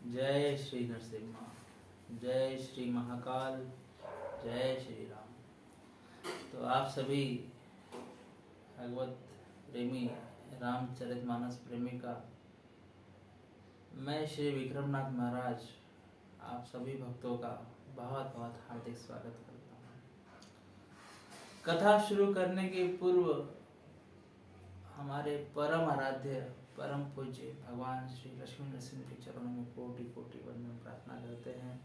जय श्री नरसिम्हा, जय श्री महाकाल, जय श्री राम। तो आप सभी भगवत प्रेमी, रामचरितमानस प्रेमी का मैं श्री विक्रमनाथ महाराज आप सभी भक्तों का बहुत बहुत हार्दिक स्वागत करता हूँ। कथा शुरू करने के पूर्व हमारे परम आराध्य परम पूज्य भगवान श्री लक्ष्मी नरसिंह के चरणों में कोटि कोटि वंदन प्रार्थना करते हैं,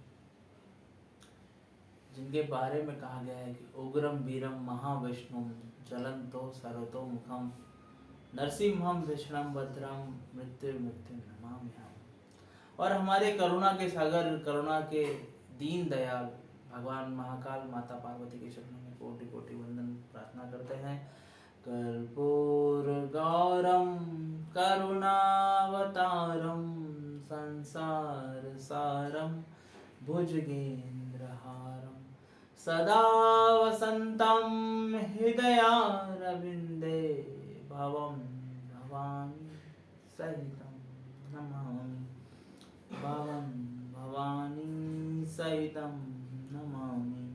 जिनके बारे में कहा गया है कि उग्रम वीरम महाविष्णुम ज्वलंतो सर्वतो मुखम नरसिंहम विष्णुम भद्रम मृत्यु मृत्यु नमाम्यहम्। और हमारे करुणा के सागर, करुणा के दीन दयाल भगवान महाकाल माता पार्वती के चरणों में कोटि कोटि वंदन प्रार्थना करते हैं। कर्पूर गौरम करुणावतारम संसार सारम भुजगेन्द्रहारम सदा वसंतम हृदयारविंदे भवम भवानी सहितं नमामि, भवं भवानी सहितं नमामि,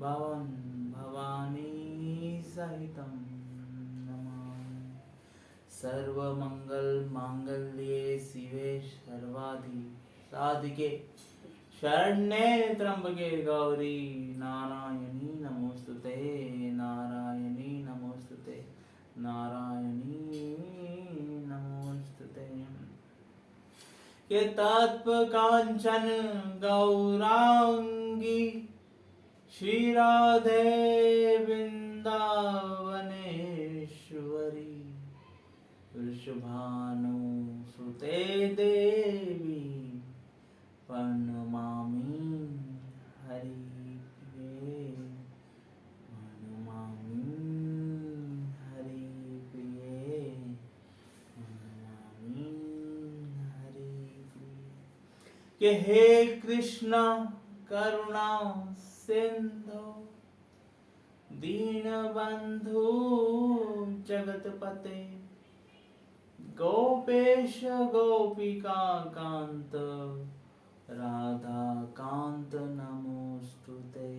भवं भवानी सहितं नमामि। सर्वमंगल मांगल्ये शिवे सर्वाधि साधिके शरण्ये त्र्यंबके गौरी नारायणी नमोस्तुते, नारायणी नमोस्तुते, नारायणी नमोस्तुते। ये तत्व कांचन गौरांगी श्री राधे वृंदावनेश्वरी वृषभानु सुते देवी प्रणमामि हरिप्रिये, प्रणमामि हरिप्रिये, प्रणमामि हरिप्रिये। कि हे कृष्ण करुणा सिंधु दीनबंधु जगतपते गोपेश गोपिका कांत राधा कांत नमोस्तुते,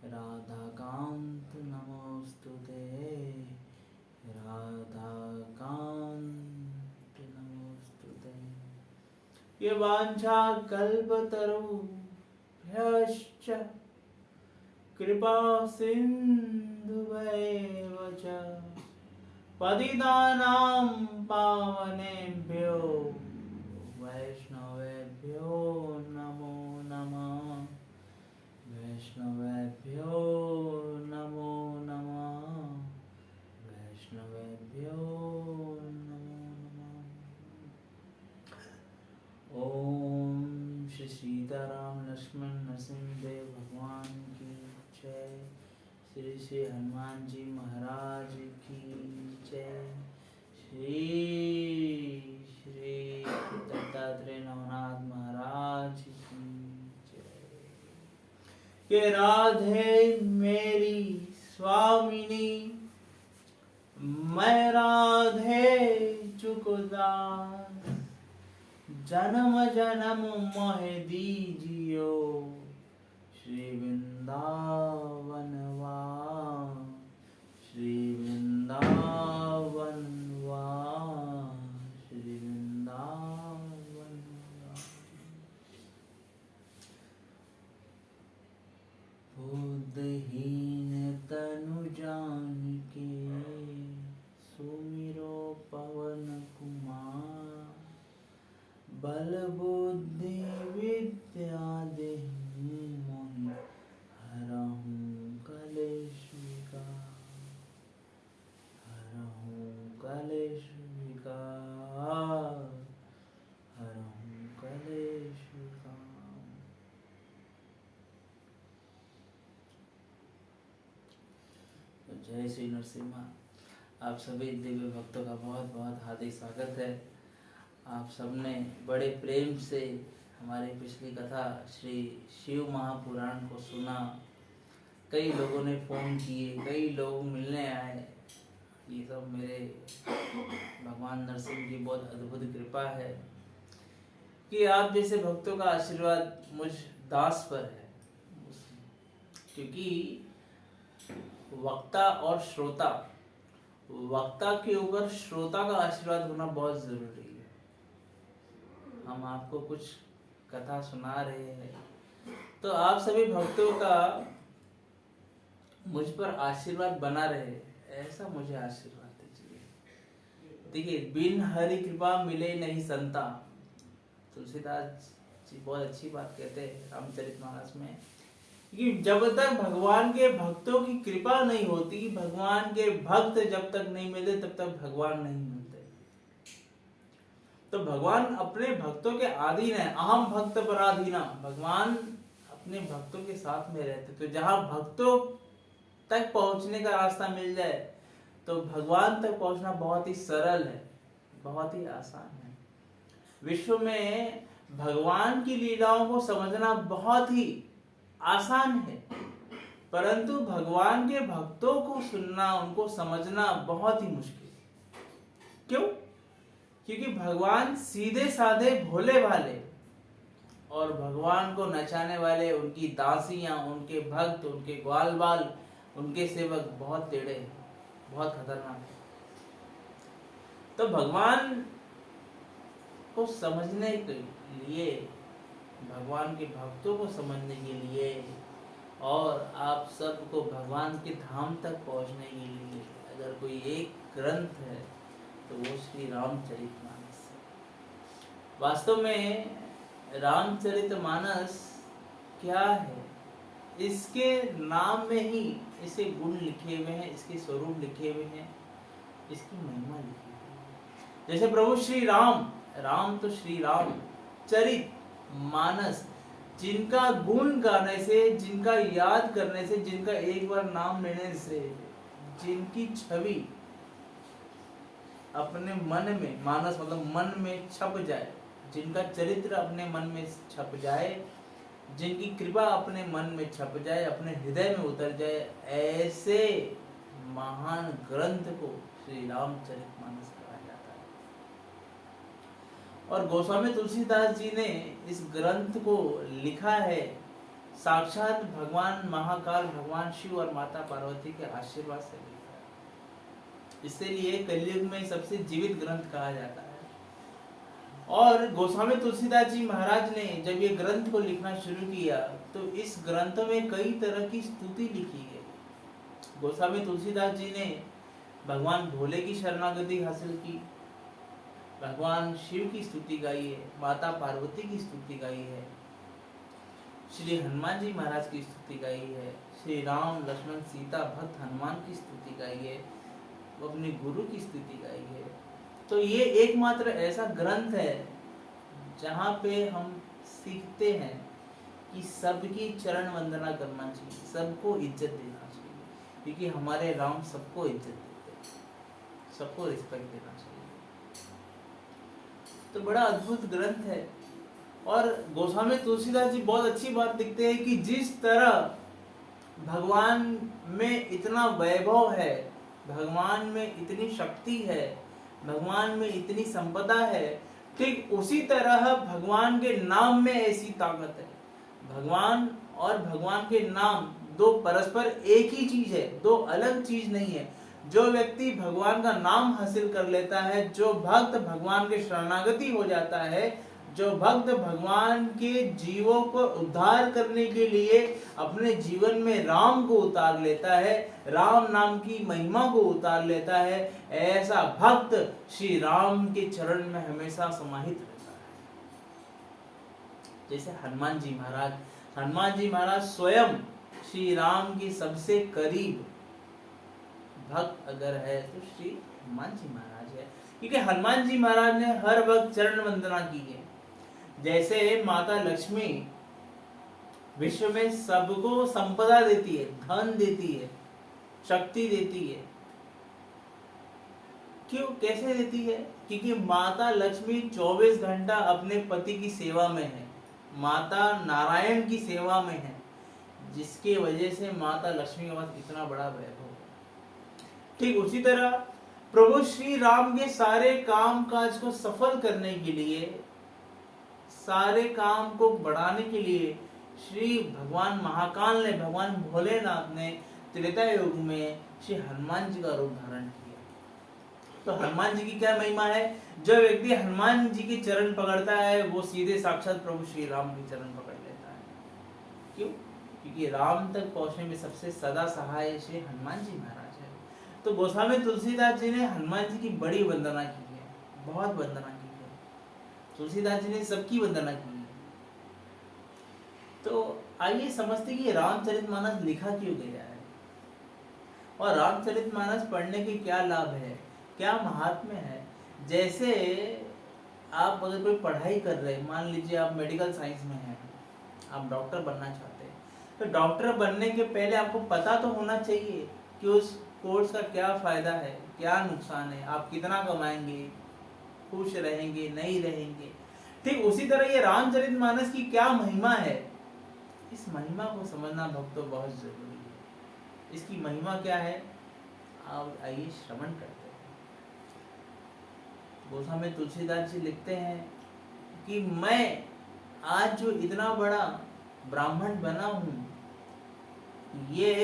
राधा कांत नमोस्तुते, राधा कांत नमोस्तुते। ये वांछा कल्पतरुभ्यश्च कृपा सिन्धुभ्येव च पतितानां पावनेभ्यो वैष्णवेभ्यो नमो नमः, वैष्णवेभ्यो नमो नमः, वैष्णवेभ्यो नमो नमः। ओम श्री सीताराम लक्ष्मण नरसिंहदेव भगवान की जय, श्री श्री हनुमान जी महाराज की जय, श्री श्री दत्तात्रेय नवनाथ महाराज की जय। ये राधे मेरी स्वामिनी, मैं राधे चुकदास, जन्म जन्म मोहे दीजियो श्री वृंदावन वास, श्री वृंदावन वास, श्री वृंदावन वास। बुद्धहीन तनु जानिके सुमिरो पवन कुमार, बल बुद्धि विद्या देहि मोहि हरहु कलेश विकार, हरहु कलेश विकार, हरहु कलेश विकार। तो जय श्री नरसिम्हा। आप सभी दिव्य भक्तों का बहुत बहुत हार्दिक स्वागत है। आप सबने बड़े प्रेम से हमारी पिछली कथा श्री शिव महापुराण को सुना। कई लोगों ने फ़ोन किए, कई लोग मिलने आए। ये सब मेरे भगवान नरसिंह की बहुत अद्भुत कृपा है कि आप जैसे भक्तों का आशीर्वाद मुझ दास पर है, क्योंकि वक्ता और श्रोता, वक्ता के ऊपर श्रोता का आशीर्वाद होना बहुत जरूरी है। हम आपको कुछ कथा सुना रहे हैं तो आप सभी भक्तों का मुझ पर आशीर्वाद बना रहे, ऐसा मुझे आशीर्वाद दीजिए। देखिए, बिन हरि कृपा मिले नहीं संता, तुलसीदास जी बहुत अच्छी बात कहते हैं रामचरितमानस में कि जब तक भगवान के भक्तों की कृपा नहीं होती, भगवान के भक्त जब तक नहीं मिलते तब तक भगवान नहीं मिलते। तो भगवान अपने भक्तों के अधीन है, अहम भक्त पराधीना, भगवान अपने भक्तों के साथ में रहते। तो जहां भक्तों तक पहुंचने का रास्ता मिल जाए तो भगवान तक पहुंचना बहुत ही सरल है, बहुत ही आसान है। विश्व में भगवान की लीलाओं को समझना बहुत ही आसान है, परंतु भगवान के भक्तों को सुनना, उनको समझना बहुत ही मुश्किल है। क्यों? क्योंकि भगवान सीधे साधे भोले भाले, और भगवान को नचाने वाले उनकी दासियां, उनके भक्त, उनके ग्वाल बाल, उनके सेवक बहुत टेढ़े हैं, बहुत खतरनाक है। तो भगवान को समझने के लिए, भगवान के भक्तों को समझने के लिए, और आप सबको भगवान के धाम तक पहुंचने के लिए अगर कोई एक ग्रंथ है तो वो श्री रामचरितमानस है। वास्तव में रामचरितमानस क्या है? इसके नाम में ही इसके गुण लिखे हुए हैं, इसके स्वरूप लिखे हुए हैं, इसकी महिमा लिखी हुई है। जैसे प्रभु श्री राम, राम तो श्री राम, चरित मानस, जिनका गुण गाने से, जिनका याद करने से, जिनका एक बार नाम लेने से जिनकी छवि अपने मन में, मानस मतलब मन में छप जाए, जिनका चरित्र अपने मन में छप जाए, जिनकी कृपा अपने मन में छप जाए, अपने हृदय में उतर जाए, ऐसे महान ग्रंथ को श्री रामचरितमानस कहा जाता है। और गोस्वामी तुलसीदास जी ने इस ग्रंथ को लिखा है साक्षात भगवान महाकाल, भगवान शिव और माता पार्वती के आशीर्वाद से लिखा है। इसलिए कलयुग में सबसे जीवित ग्रंथ कहा जाता है। और गोस्वामी तुलसीदास जी महाराज ने जब ये ग्रंथ को लिखना शुरू किया तो इस ग्रंथ में कई तरह की स्तुति लिखी गई। गोस्वामी तुलसीदास जी ने भगवान भोले की शरणागति हासिल की, भगवान शिव की स्तुति गाई है, माता पार्वती की स्तुति गाई है, श्री हनुमान जी महाराज की स्तुति गाई है, श्री राम लक्ष्मण सीता भक्त हनुमान की स्तुति गाई है, वो अपने गुरु की स्तुति गाई है। तो ये एकमात्र ऐसा ग्रंथ है जहाँ पे हम सीखते हैं कि सबकी चरण वंदना करना चाहिए, सबको इज्जत देना चाहिए, क्योंकि हमारे राम सबको इज्जत देते हैं, सबको रिस्पेक्ट देना चाहिए। तो बड़ा अद्भुत ग्रंथ है। और गोस्वामी तुलसीदास जी बहुत अच्छी बात लिखते हैं कि जिस तरह भगवान में इतना वैभव है, भगवान में इतनी शक्ति है, भगवान में इतनी संपदा है, ठीक उसी तरह भगवान के नाम में ऐसी ताकत है। भगवान और भगवान के नाम दो परस्पर एक ही चीज है, दो अलग चीज नहीं है। जो व्यक्ति भगवान का नाम हासिल कर लेता है, जो भक्त भगवान के शरणागति हो जाता है, जो भक्त भगवान के जीवों को उद्धार करने के लिए अपने जीवन में राम को उतार लेता है, राम नाम की महिमा को उतार लेता है, ऐसा भक्त श्री राम के चरण में हमेशा समाहित रहता है। जैसे हनुमान जी महाराज स्वयं श्री राम की सबसे करीब भक्त अगर है तो श्री हनुमान जी महाराज है, क्योंकि हनुमान जी महाराज ने हर वक्त चरण वंदना की है। जैसे माता लक्ष्मी विश्व में सबको संपदा देती है, धन देती है, शक्ति देती है। क्यों, कैसे देती है? क्योंकि माता लक्ष्मी 24 घंटा अपने पति की सेवा में है, माता नारायण की सेवा में है, जिसके वजह से माता लक्ष्मी के पास इतना बड़ा वैभव है। ठीक उसी तरह प्रभु श्री राम के सारे काम काज को सफल करने के लिए सारे काम को बढ़ाने के लिए श्री भगवान महाकाल ने, भगवान भोलेनाथ ने त्रेता युग में श्री हनुमान जी का रूप धारण किया। तो हनुमान जी की क्या महिमा है? जो व्यक्ति हनुमान जी के चरण पकड़ता है वो सीधे साक्षात प्रभु श्री राम के चरण पकड़ लेता है। क्यों? क्योंकि राम तक पहुंचने में सबसे सदा सहाय श्री हनुमान जी महाराज है। तो गोस्वामी तुलसीदास जी ने हनुमान जी की बड़ी वंदना की है, बहुत वंदना की है। तुलसीदास जी ने सबकी वंदना की है। तो आइए समझते कि रामचरितमानस लिखा क्यों गया है और रामचरितमानस पढ़ने के क्या लाभ है, क्या महात्म्य है। जैसे आप अगर कोई पढ़ाई कर रहे हैं, मान लीजिए आप मेडिकल साइंस में हैं, आप डॉक्टर बनना चाहते हैं, तो डॉक्टर बनने के पहले आपको पता तो होना चाहिए कि उस कोर्स का क्या फायदा है, क्या नुकसान है, आप कितना कमाएंगे, खुश रहेंगे, नहीं रहेंगे। ठीक उसी तरह ये रामचरितमानस की क्या महिमा है, इस महिमा को समझना भक्तों बहुत जरूरी है। इसकी महिमा क्या है, आप आइए श्रवण करते हैं। गोस्वामी तुलसीदास जी लिखते हैं कि मैं आज जो इतना बड़ा ब्राह्मण बना हूँ, ये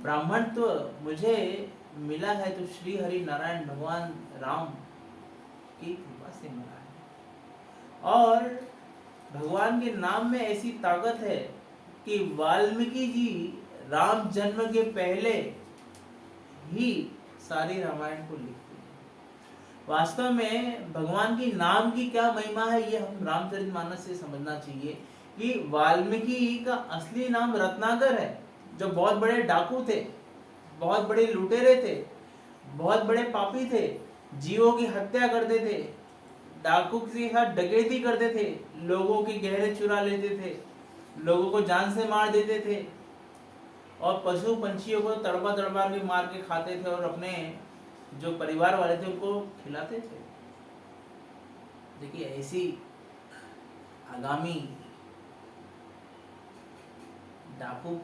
ब्राह्मण तो मुझे मिला है तो श्री हरि नारायण भगवान राम की कृपा से मिला है। और भगवान के नाम में ऐसी ताकत है कि वाल्मीकि जी राम जन्म के पहले ही सारी रामायण को लिखते हैं। वास्तव में भगवान की नाम की क्या महिमा है ये हम रामचरितमानस से समझना चाहिए कि वाल्मीकि का असली नाम रत्नाकर है, जो बहुत बड़े डाकू थे, बहुत बड़े लुटेरे थे, बहुत बड़े पापी थे, जीवों की हत्या करते थे, डाकू के साथ डकैती करते थे, लोगों के गहने चुरा लेते थे, लोगों को जान से मार देते थे और पशु पंछियों को तड़पा तड़पा के मार के खाते थे और अपने जो परिवार वाले थे उनको खिलाते थे। देखिए ऐसी आगामी डाकू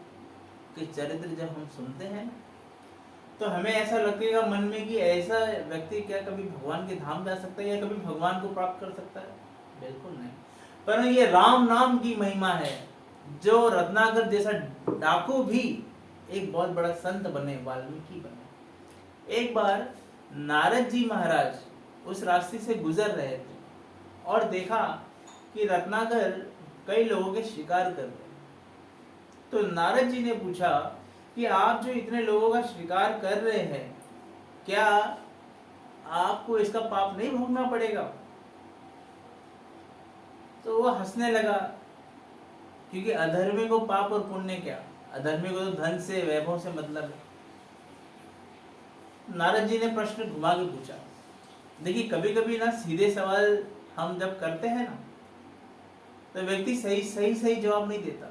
के चरित्र जब हम सुनते हैं तो हमें ऐसा लगेगा मन में कि ऐसा व्यक्ति क्या कभी भगवान के धाम जा सकता है या कभी भगवान को प्राप्त कर सकता है? बिल्कुल नहीं। पर ये राम नाम की महिमा है, जो रत्नाकर जैसा डाकू भी एक बहुत बड़ा संत बने, वाल्मीकि बने। एक बार नारद जी महाराज उस रास्ते से गुजर रहे थे और देखा कि रत्नाकर कई लोगों के शिकार कर रहे। तो नारद जी ने पूछा कि आप जो इतने लोगों का शिकार कर रहे हैं, क्या आपको इसका पाप नहीं भोगना पड़ेगा? तो वो हंसने लगा, क्योंकि अधर्मी को पाप और पुण्य क्या, अधर्मी को तो धन से वैभव से मतलब है। नारद जी ने प्रश्न घुमा के पूछा। देखिए कभी कभी ना सीधे सवाल हम जब करते हैं ना तो व्यक्ति सही जवाब नहीं देता,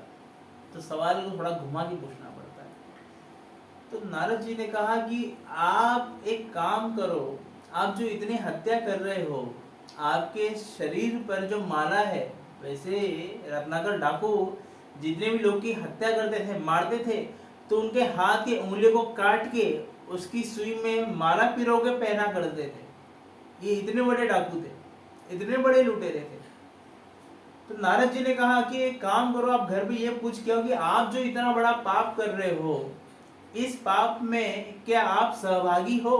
तो सवाल को थोड़ा घुमा के पूछना पड़ता है। तो नारद जी ने कहा कि आप एक काम करो, आप जो इतनी हत्या कर रहे हो, आपके शरीर पर जो माला है, वैसे रत्नाकर डाकू जितने भी लोग की हत्या करते थे, मारते थे, तो उनके हाथ की उंगलियों को काट के उसकी सुई में माला पिरो के पहना करते थे। ये इतने बड़े डाकू थे, इतने बड़े लुटेरे थे। तो नारद जी ने कहा कि एक काम करो, आप घर में ये पूछ के आओ कि आप जो इतना बड़ा पाप कर रहे हो, इस पाप में क्या आप सहभागी हो?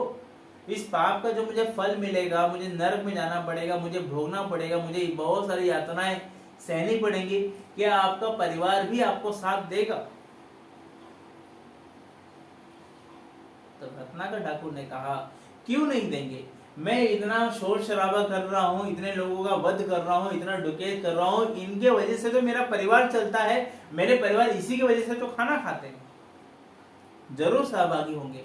इस पाप का जो मुझे फल मिलेगा, मुझे नरक में जाना पड़ेगा, मुझे भोगना पड़ेगा, मुझे बहुत सारी यातनाएं सहनी पड़ेंगी, क्या आपका परिवार भी आपको साथ देगा? तो रत्नाकर डाकू ने कहा क्यों नहीं देंगे, मैं इतना शोर शराबा कर रहा हूँ, इतने लोगों का वध कर रहा हूँ, इतना डकैत कर रहा हूँ, इनके वजह से तो मेरा परिवार चलता है, मेरे परिवार इसी की वजह से तो खाना खाते हैं, जरूर सहभागी होंगे।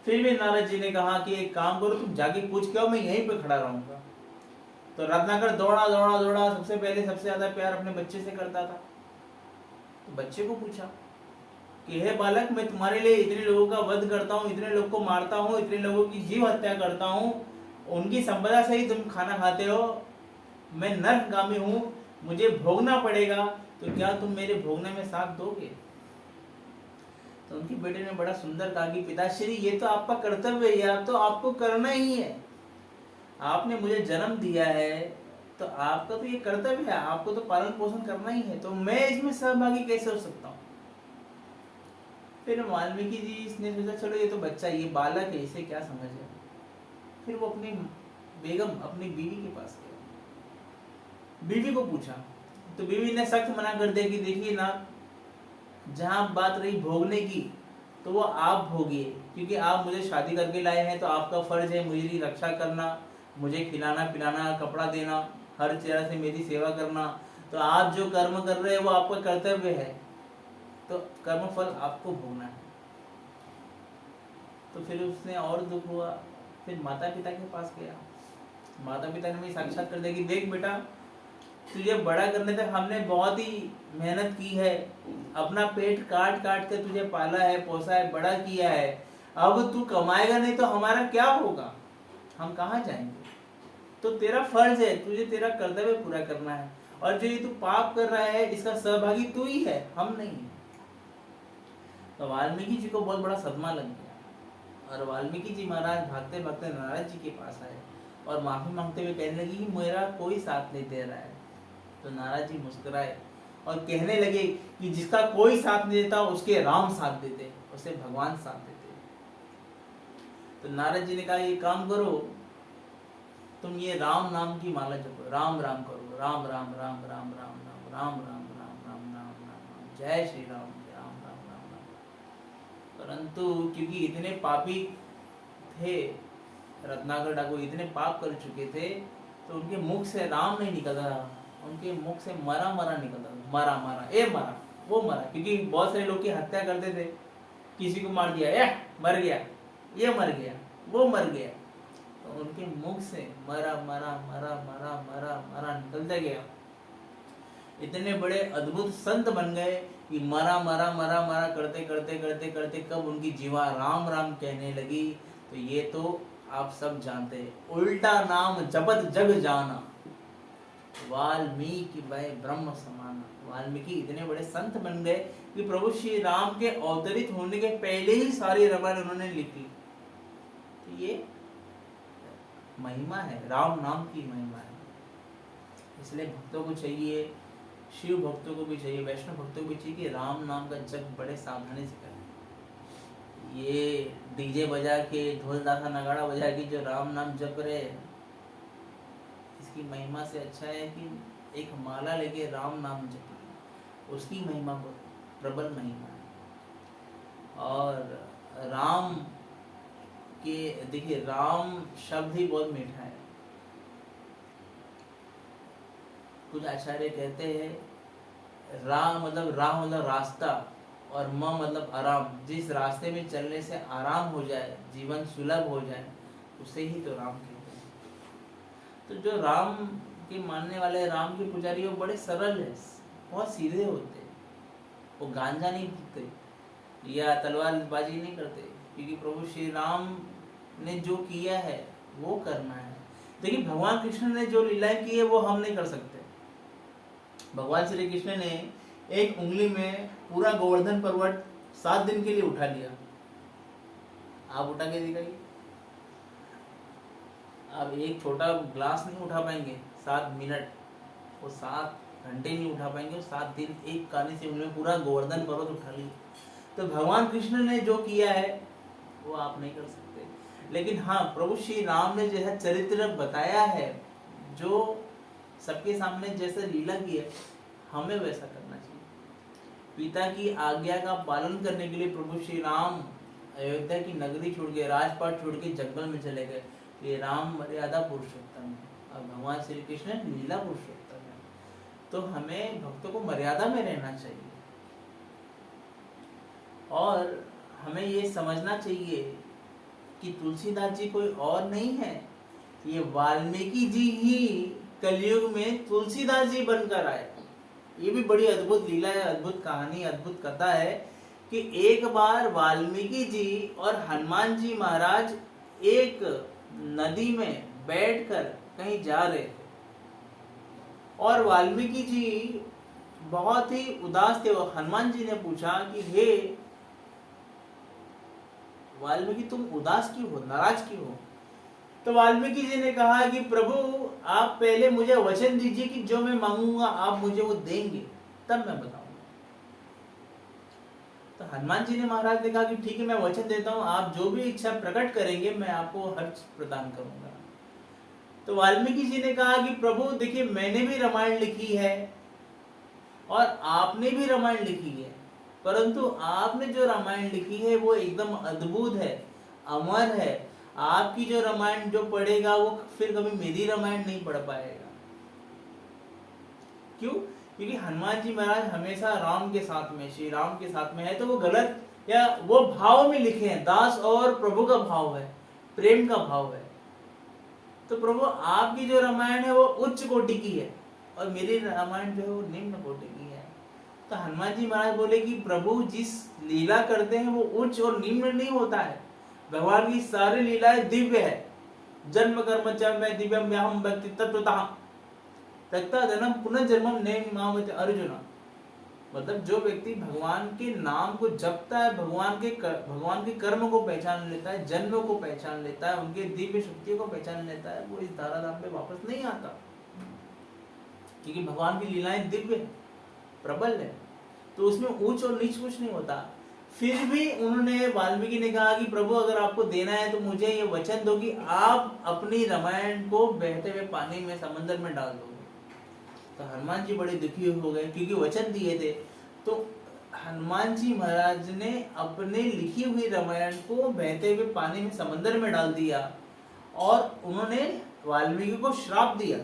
फिर भी नारद जी ने कहा कि एक काम करो, तुम जाके पूछ के आओ, मैं यहीं पे खड़ा रहूंगा। तो रत्नाकर दौड़ा, सबसे पहले सबसे ज्यादा प्यार अपने बच्चे से करता था। तो बच्चे को पूछा कि हे बालक, मैं तुम्हारे लिए इतने लोगों का वध करता हूँ, इतने लोग को मारता हूँ, इतने लोगों की जीव हत्या करता हूँ, उनकी संपदा से ही तुम खाना खाते हो, मैं नरकगामी हूँ, मुझे भोगना पड़ेगा, तो क्या तुम मेरे भोगने में साथ दोगे? तो उनके बेटे ने बड़ा सुंदर कहा कि पिताश्री, ये तो आपका कर्तव्य है, तो आपको करना ही है, आपने मुझे जन्म दिया है, तो आपका तो ये कर्तव्य है, आपको तो पालन पोषण करना ही है, तो मैं इसमें सहभागी कैसे हो सकता हूँ? फिर वाल्मीकि जी ने सोचा चलो ये तो बच्चा, ये बालक है, इसे क्या समझ है। फिर वो अपनी बेगम, अपनी बीवी के पास गया, बीवी को पूछा, तो बीवी ने सख्त मना कर दिया कि देखिए ना, जहाँ बात रही भोगने की तो वो आप भोगिए, क्योंकि आप मुझे शादी करके लाए हैं, तो आपका फर्ज है मेरी रक्षा करना, मुझे खिलाना पिलाना, कपड़ा देना, हर तरह से मेरी सेवा करना। तो आप जो कर्म कर रहे हैं वो आपका कर्तव्य है, तो कर्म फल आपको भोगना है। तो फिर उसने और दुख हुआ, फिर माता पिता के पास गया। माता पिता ने भी साक्षात कर दिया कि देख बेटा, तुझे बड़ा करने तक हमने बहुत ही मेहनत की है, अपना पेट काट काट के तुझे पाला है, पोसा है, बड़ा किया है। अब तू कमाएगा नहीं तो हमारा क्या होगा, हम कहाँ जाएंगे? तो तेरा फर्ज है, तुझे तेरा कर्तव्य पूरा करना है, और जो ये तू पाप कर रहा है इसका सहभागी तू ही है, हम नहीं। तो वाल्मीकि जी को बहुत बड़ा सदमा लग गया, और वाल्मीकि जी महाराज भागते भागते नारद जी के पास आए और माफी मांगते हुए कहने लगी कि मेरा कोई साथ नहीं दे रहा है। तो नारद जी मुस्कुराए और कहने लगे कि जिसका कोई साथ नहीं देता उसके राम साथ देते, उसे भगवान साथ देते। तो नारद जी ने कहा ये काम करो, तुम ये राम नाम की माला जपो, राम राम करो, राम राम राम राम राम राम राम राम राम राम राम राम, जय श्री राम, राम राम राम राम। परंतु क्योंकि इतने पापी थे, रत्नाकर ठाकुर इतने पाप कर चुके थे, तो उनके मुख से राम नहीं निकलता, उनके मुख से मरा मरा निकलता, मरा मरा, ए मरा, वो मरा। क्योंकि बहुत सारे लोग की हत्या करते थे, किसी को मार दिया, ए मर गया, ये मर गया, वो मर गया, तो उनके मुख से मरा मरा मरा मरा मरा मरा निकलता गया। इतने बड़े अद्भुत संत बन गए कि मरा मरा मरा मरा करते करते करते करते कब उनकी जीवा राम राम कहने लगी, तो ये तो आप सब जानते हैं, उल्टा नाम जपत जग जाना, वाल्मीकि वै ब्रह्म समाना। वाल्मीकि इतने बड़े संत बन गए कि प्रभु श्री राम के अवतरित होने के पहले ही सारी रामायण उन्होंने लिख ली। तो ये महिमा है, राम नाम की महिमा है। इसलिए भक्तों को चाहिए, शिव भक्तों को भी चाहिए, वैष्णव भक्तों को भी चाहिए कि राम नाम का जप बड़े सावधानी से करें। ये डीजे बजा के, ढोल दासा नगाड़ा बजा के जो राम नाम जप रहे, इसकी महिमा से अच्छा है कि एक माला लेके राम नाम जप, उसकी महिमा बहुत प्रबल महिमा है। और राम के देखिए, राम शब्द ही बहुत मीठा है। कुछ आचार्य कहते हैं राम मतलब रास्ता, और म मतलब आराम। जिस रास्ते में चलने से आराम हो जाए, जीवन सुलभ हो जाए, उसे ही तो राम कहते हैं। तो जो राम के मानने वाले, राम के पुजारी, वो बड़े सरल है, बहुत सीधे होते हैं, वो गांजा नहीं पीते या तलवारबाजी नहीं करते, क्योंकि प्रभु श्री राम ने जो किया है वो करना है। देखिए, भगवान कृष्ण ने जो लीलाएं की है वो हम नहीं कर सकते। भगवान श्री कृष्ण ने एक उंगली में पूरा गोवर्धन पर्वत 7 दिन के लिए उठा लिया। आप उठा के दिखाइए, आप एक छोटा ग्लास नहीं उठा पाएंगे 7 मिनट, वो 7 घंटे नहीं उठा पाएंगे, 7 दिन एक कानी से उन्होंने पूरा गोवर्धन पर्वत उठा लिया। तो भगवान कृष्ण ने जो किया है वो आप नहीं कर सकते। लेकिन हाँ, प्रभु श्री राम ने जैसा चरित्र बताया है, जो सबके सामने जैसे लीला की है, हमें वैसा करना चाहिए। पिता की आज्ञा का पालन करने के लिए प्रभु श्री राम अयोध्या की नगरी छोड़ के, राजपाट छोड़ के जंगल में चले गए। ये राम मर्यादा पुरुषोत्तम है और भगवान श्री कृष्ण लीला पुरुषोत्तम है। तो हमें भक्तों को मर्यादा में रहना चाहिए, और हमें ये समझना चाहिए कि तुलसीदास जी कोई और नहीं है, ये वाल्मीकि जी ही कलयुग में तुलसीदास जी बनकर आए। ये भी बड़ी अद्भुत लीला है, अद्भुत कहानी, अद्भुत कथा है कि एक बार वाल्मीकि जी और हनुमान जी महाराज एक नदी में बैठकर कहीं जा रहे थे, और वाल्मीकि जी बहुत ही उदास थे। हनुमान जी ने पूछा कि हे वाल्मीकि, तुम उदास क्यों हो, नाराज क्यों हो? तो वाल्मीकि जी ने कहा कि प्रभु आप पहले मुझे वचन दीजिए कि जो मैं मांगूंगा आप मुझे वो देंगे, तब मैं बताऊंगा। तो हनुमान जी ने महाराज ने कहा कि ठीक है, मैं वचन देता हूँ, आप जो भी इच्छा प्रकट करेंगे मैं आपको हर्ष प्रदान करूंगा। तो वाल्मीकि जी ने कहा कि प्रभु देखिए, मैंने भी रामायण लिखी है और आपने भी रामायण लिखी है, परंतु आपने जो रामायण लिखी है वो एकदम अद्भुत है, अमर है। आपकी जो रामायण जो पढ़ेगा वो फिर कभी मेरी रामायण नहीं पढ़ पाएगा। क्यों? क्योंकि हनुमान जी महाराज हमेशा राम के साथ में, श्री राम के साथ में है, तो वो गलत या वो भाव में लिखे हैं, दास और प्रभु का भाव है, प्रेम का भाव है। तो प्रभु आपकी जो रामायण है वो उच्च कोटि की है और मेरी रामायण जो है वो निम्न कोटि की है। तो हनुमान जी महाराज बोले कि प्रभु जिस लीला करते हैं वो उच्च और निम्न नहीं होता है, भगवान की सारी लीलाएं दिव्य है। जन्म कर्म च मैं दिव्यम व्याहम भक्ति तत्वतः तक्ता जन्म पुनर्जन्मम नैव मामच अर्जुन। मतलब जो व्यक्ति भगवान के नाम को जपता है, भगवान के कर्म को पहचान लेता है, जन्म को पहचान लेता है, उनके दिव्य शक्तियों को पहचान लेता है, वो इस धाराधाम पे वापस नहीं आता, क्योंकि भगवान की लीलाएं दिव्य है, प्रबल है, तो उसमें ऊंच और नीच कुछ नहीं होता। फिर भी उन्होंने, वाल्मीकि ने कहा कि प्रभु अगर आपको देना है तो मुझे ये वचन दो कि आप अपनी रामायण को बहते हुए पानी में, समंदर में डाल दोगे। तो हनुमान जी बड़े दुखी हो गए, क्योंकि वचन दिए थे। तो हनुमान जी महाराज ने अपने लिखी हुई रामायण को बहते हुए पानी में, समंदर में डाल दिया और उन्होंने वाल्मीकि को श्राप दिया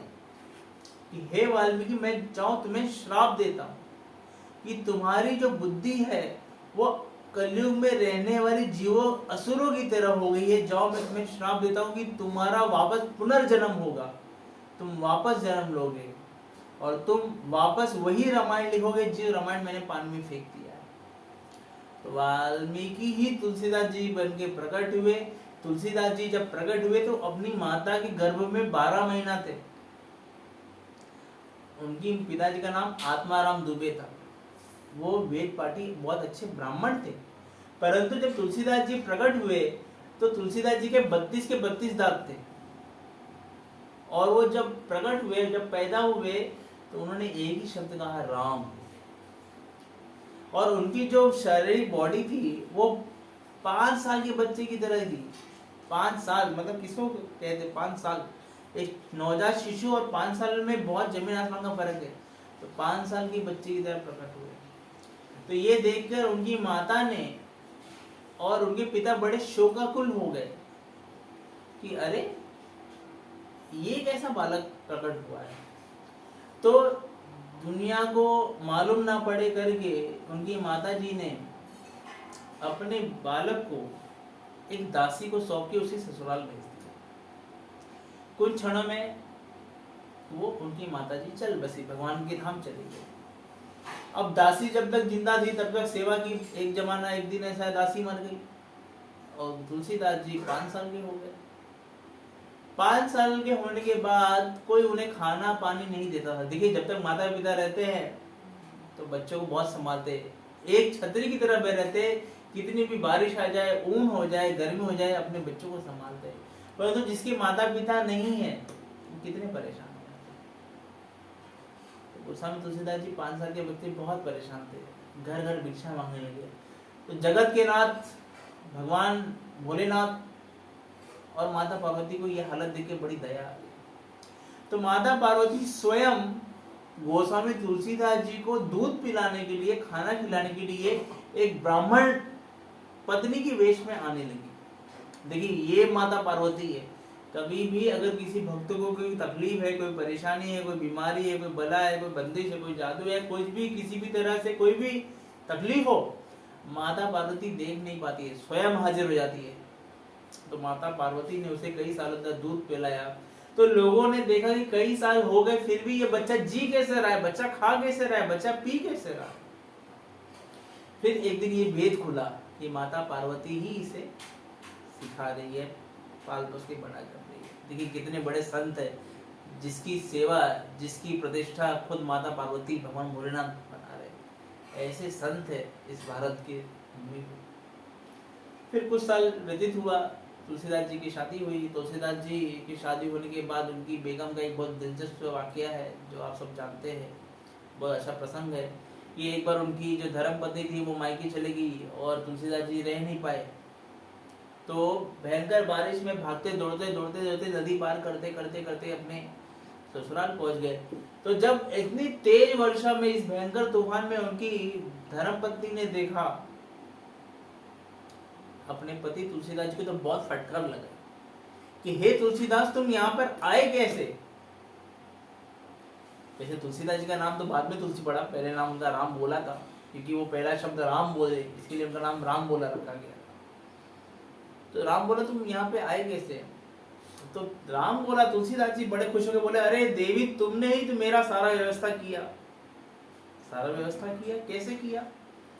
कि हे वाल्मीकि, मैं चाहूं तुम्हें श्राप देता हूं कि तुम्हारी जो बुद्धि है वो कलयुग में रहने वाली जीवों, असुरों की तरह हो गई है। जाओ, मैं तुम्हें श्राप देता हूं कि तुम्हारा वापस पुनर्जन्म होगा, तुम वापस जन्म लोगे और तुम वापस वही रामायण लिखोगे जो रामायण मैंने पानी में फेंक दिया है। तो वाल्मीकि ही तुलसीदास जी बन के प्रकट हुए। तुलसीदास जी जब प्रकट हुए तो अपनी माता के गर्भ में 12 महीना थे। उनकी पिताजी का नाम आत्माराम दुबे था, वो वेद पाठी बहुत अच्छे ब्राह्मण थे। परंतु जब तुलसीदास जी प्रकट हुए तो तुलसीदास जी के 32 के 32 दांत थे, और वो जब प्रकट हुए, जब पैदा हुए, तो उन्होंने एक ही शब्द कहा, राम। और उनकी जो शारीरिक बॉडी थी वो 5 साल के बच्चे की तरह थी। 5 साल मतलब किसको कहते, 5 साल, एक नवजात शिशु और 5 साल में बहुत जमीन आसमान का फर्क है। तो 5 साल के बच्चे की तरह प्रकट हुए। तो ये देखकर उनकी माता ने और उनके पिता बड़े शोकाकुल हो गए कि अरे ये कैसा बालक प्रकट हुआ है। तो दुनिया को मालूम ना पड़े करके उनकी माता जी ने अपने बालक को एक दासी को सौंप के उसे ससुराल भेज दिया। कुछ क्षणों में वो उनकी माता जी चल बसी, भगवान के धाम चली गई। अब दासी जब तक जिंदा थी तब तक सेवा की। एक जमाना, एक दिन ऐसा दासी मर गई और तुलसीदास जी 5 साल के हो गए। 5 साल के होने के बाद कोई उन्हें खाना पानी नहीं देता था। देखिए, जब तक माता पिता रहते हैं तो बच्चों को बहुत संभालते, एक छतरी की तरह रहते, कितनी भी बारिश आ जाए, ऊन हो जाए, गर्मी हो जाए, अपने बच्चों को संभालते। परंतु जिसके माता पिता नहीं है वो कितने परेशान हो जाते। तो गोस्वामी तुलसीदास जी 5 साल के बच्चे बहुत परेशान थे, घर घर भिक्षा मांगने लगे। तो जगत के नाथ भगवान भोलेनाथ और माता पार्वती को यह हालत देख के बड़ी दया आ गई। तो माता पार्वती स्वयं गोस्वामी तुलसीदास जी को दूध पिलाने के लिए, खाना खिलाने के लिए एक ब्राह्मण पत्नी की वेश में आने लगी। देखिए, ये माता पार्वती है। कभी भी अगर किसी भक्त को कोई तकलीफ है, कोई परेशानी है, कोई बीमारी है, कोई बला है, कोई बंदिश है, कोई जादू है, कोई भी किसी भी तरह से कोई भी तकलीफ हो, माता पार्वती देख नहीं पाती है, स्वयं हाजिर हो जाती है। तो माता पार्वती ने उसे कई सालों तक दूध पिलाया। तो लोगों ने देखा कि कई साल हो गए फिर भी ये बच्चा जी कैसे रहा है, बच्चा खा कैसे रहा है, बच्चा पी कैसे रहा है। फिर एक दिन ये भेद खुला कि माता पार्वती ही इसे सिखा रही है, पाल पोस के बड़ा कर रही है। देखिए कितने बड़े संत है, जिसकी सेवा, जिसकी प्रतिष्ठा खुद माता पार्वती भगवान भोलेनाथ बना रहे। ऐसे संत है इस भारत के भूमि पर। फिर कुछ साल व्यतीत हुआ, तुलसीदास जी की शादी हुई। तुलसीदास जी की शादी होने के बाद उनकी बेगम का एक बहुत दिलचस्प वाकया है जो आप सब जानते हैं, बहुत अच्छा प्रसंग है। कि एक बार उनकी जो धर्मपत्नी थी वो मायके चली गई और तुलसीदास जी रह नहीं पाए, तो भयंकर बारिश में भागते दौड़ते दौड़ते दौड़ते नदी पार करते करते करते अपने ससुराल पहुंच गए। तो जब इतनी तेज वर्षा में, इस भयंकर तूफान में उनकी धर्मपत्नी ने देखा अपने पति तुलसीदास जी को, तो बहुत फटकार लगा कि हे तुलसीदास तुम यहाँ पर आए कैसे। वैसे तुलसीदास जी का नाम तो बाद में तुलसी पड़ा, पहले नाम उनका राम बोला था, क्योंकि वो पहला शब्द राम बोले, इसके लिए उनका नाम राम बोला रखा गया। तो राम बोला तुम यहाँ पे आए कैसे। तो राम बोला, तुलसीदास जी बड़े खुश होकर बोले, अरे देवी तुमने ही तो मेरा सारा व्यवस्था किया। सारा व्यवस्था किया कैसे किया।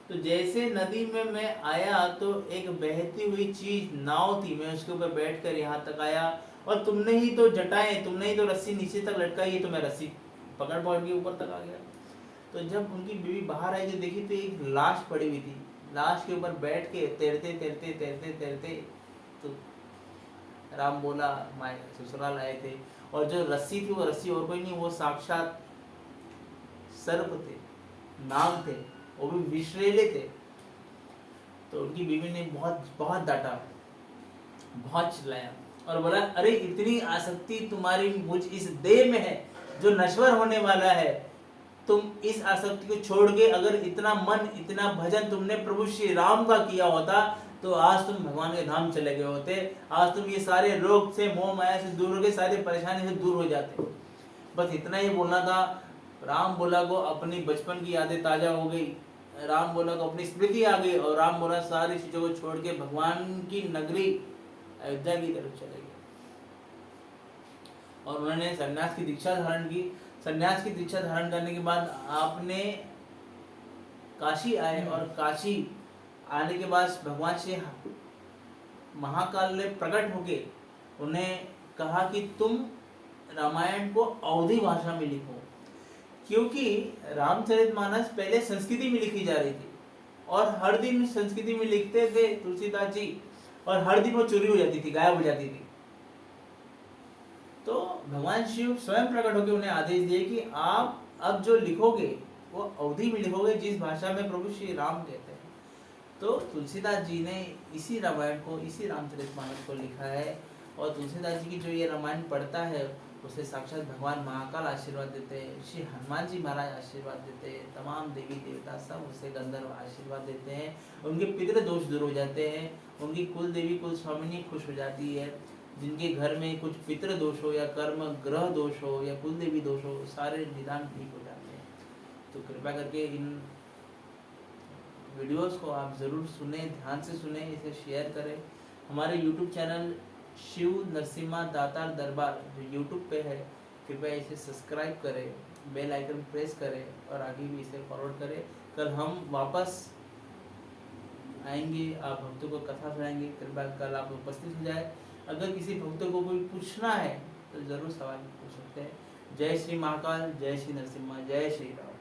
तो जैसे नदी में मैं आया तो एक बहती हुई चीज नाव थी, मैं उसके ऊपर बैठकर यहाँ तक आया, और तुमने ही तो जटाएं, तुमने ही तो रस्सी नीचे तक लटकाई, तो मैं रस्सी पकड़ के ऊपर तक आ गया। तो जब उनकी बीवी बाहर आई तो देखी तो एक लाश पड़ी हुई थी, लाश के ऊपर बैठ के तैरते तैरते तैरते तैरते तो राम बोला माए ससुराल आए थे। और जो रस्सी थी वो रस्सी और कोई नहीं, वो साक्षात सर्प थे, नाग थे, वो भी विषैले थे। तो उनकी बीवी ने बहुत बहुत डांटा, बहुत चिल्लाया और बोला, अरे इतनी आसक्ति तुम्हारी मुझ इस देह में है जो नश्वर होने वाला है, तुम इस आसक्ति को छोड़ के अगर इतना मन इतना भजन तुमने प्रभु श्री राम का किया होता तो आज तुम भगवान के धाम चले गए होते। आज तुम ये सारे रोग से, मोह माया से दूर हो गए, सारी परेशानी से दूर हो जाते। बस इतना ही बोलना था। राम बोला को अपनी बचपन की यादें ताजा हो गई, राम बोला को अपनी स्मृति आ गई, और राम बोला सारी चीजों को छोड़ के भगवान की नगरी अयोध्या की तरफ चले गए। और उन्होंने सन्यास की दीक्षा धारण की। सन्यास की दीक्षा धारण करने के बाद आपने काशी आए, और काशी आने के बाद भगवान श्री महाकाल ने प्रकट होके उन्हें कहा कि तुम रामायण को अवधी भाषा में लिखो, क्योंकि रामचरितमानस पहले संस्कृति में लिखी जा रही थी और हर दिन संस्कृति में लिखते थे तुलसीदास जी, और हर दिन वो चोरी हो जाती थी, गायब हो जाती थी। तो भगवान शिव स्वयं प्रकट होकर उन्हें आदेश दिए कि आप अब जो लिखोगे वो अवधी में लिखोगे, जिस भाषा में प्रभु श्री राम कहते हैं। तो तुलसीदास जी ने इसी रामायण को, इसी रामचरितमानस को लिखा है। और तुलसीदास जी की जो ये रामायण पढ़ता है उसे साक्षात भगवान महाकाल आशीर्वाद देते हैं, श्री हनुमान जी महाराज आशीर्वाद देते हैं, तमाम देवी देवता सब उसे गंधर्व आशीर्वाद देते हैं, उनके पितृ दोष दूर हो जाते हैं, उनकी कुल देवी कुल स्वामिनी खुश हो जाती है। जिनके घर में कुछ पितृ दोष हो या कर्म ग्रह दोष हो या कुल देवी दोष हो, सारे निदान ठीक हो जाते हैं। तो कृपया करके इन वीडियोस को आप ज़रूर सुने, ध्यान से सुने, इसे शेयर करें। हमारे YouTube चैनल शिव नरसिम्हा दातार दरबार जो YouTube पे है, कृपया इसे सब्सक्राइब करें, बेल आइकन प्रेस करें और आगे भी इसे फॉरवर्ड करें। कल हम वापस आएंगे, आप भक्तों को कथा सुनाएंगे, कृपया कल आप उपस्थित हो जाए। अगर किसी भक्त को कोई पूछना है तो ज़रूर सवाल पूछ सकते हैं। जय श्री महाकाल, जय श्री नरसिम्हा, जय श्री राम।